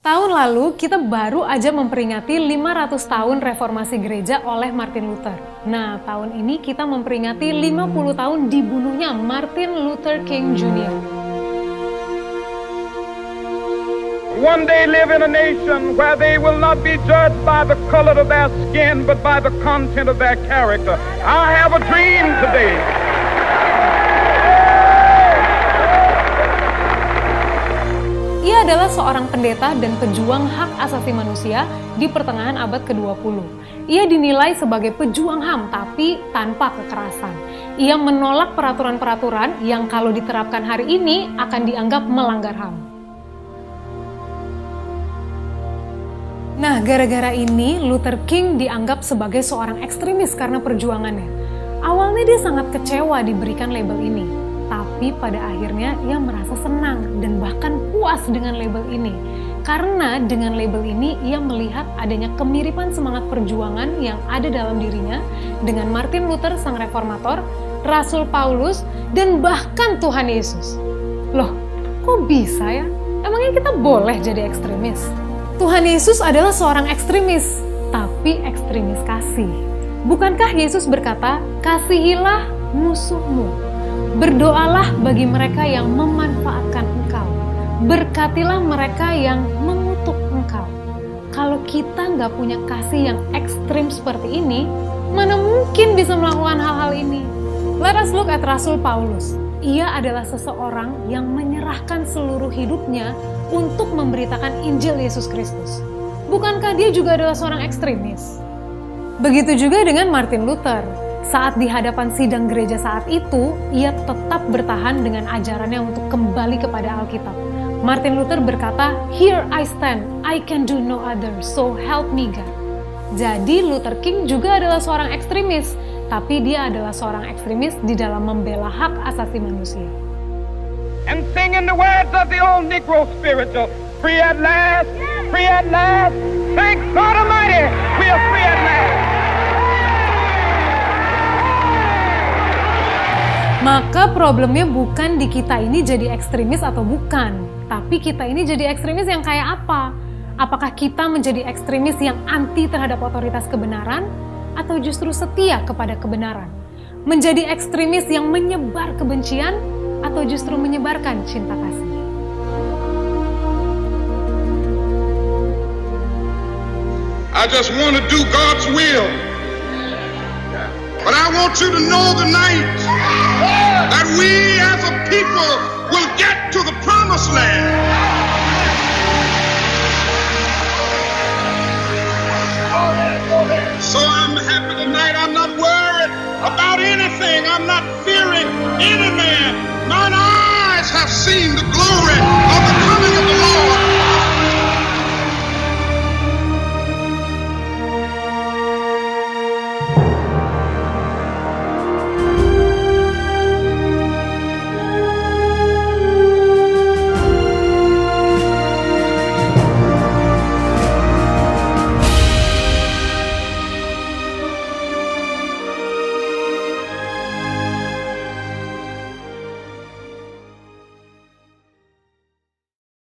Tahun lalu kita baru aja memperingati 500 tahun reformasi gereja oleh Martin Luther. Nah, tahun ini kita memperingati 50 tahun dibunuhnya Martin Luther King Jr. One day live in a nation where they will not be judged by the color of their skin, but by the content of their character. I have a dream today. Ia adalah seorang pendeta dan pejuang hak asasi manusia di pertengahan abad ke-20. Ia dinilai sebagai pejuang HAM tapi tanpa kekerasan. Ia menolak peraturan-peraturan yang kalau diterapkan hari ini akan dianggap melanggar HAM. Nah, gara-gara ini Luther King dianggap sebagai seorang ekstremis karena perjuangannya. Awalnya dia sangat kecewa diberikan label ini. Tapi pada akhirnya ia merasa senang dan bahkan puas dengan label ini. Karena dengan label ini ia melihat adanya kemiripan semangat perjuangan yang ada dalam dirinya dengan Martin Luther sang reformator, Rasul Paulus, dan bahkan Tuhan Yesus. Loh, kok bisa ya? Emangnya kita boleh jadi ekstremis? Tuhan Yesus adalah seorang ekstremis, tapi ekstremis kasih. Bukankah Yesus berkata, "Kasihilah musuhmu. Berdoalah bagi mereka yang memanfaatkan engkau. Berkatilah mereka yang mengutuk engkau." Kalau kita nggak punya kasih yang ekstrim seperti ini, mana mungkin bisa melakukan hal-hal ini? Let us look at Rasul Paulus. Ia adalah seseorang yang menyerahkan seluruh hidupnya untuk memberitakan Injil Yesus Kristus. Bukankah dia juga adalah seorang ekstremis? Begitu juga dengan Martin Luther. Saat di hadapan sidang gereja saat itu, ia tetap bertahan dengan ajarannya untuk kembali kepada Alkitab. Martin Luther berkata, "Here I stand, I can do no other, so help me God." Jadi Luther King juga adalah seorang ekstremis, tapi dia adalah seorang ekstremis di dalam membela hak asasi manusia. And singing the words of the old Negro spiritual, free at last, free at last, thank God Almighty, we are free at last. Maka problemnya bukan di kita ini jadi ekstremis atau bukan, tapi kita ini jadi ekstremis yang kayak apa? Apakah kita menjadi ekstremis yang anti terhadap otoritas kebenaran, atau justru setia kepada kebenaran? Menjadi ekstremis yang menyebar kebencian, atau justru menyebarkan cinta kasih? I just want to do God's will. But I want you to know tonight that we as a people will get to the promised land. So I'm happy tonight. I'm not worried about anything. I'm not fearing any man. Mine eyes have seen the glory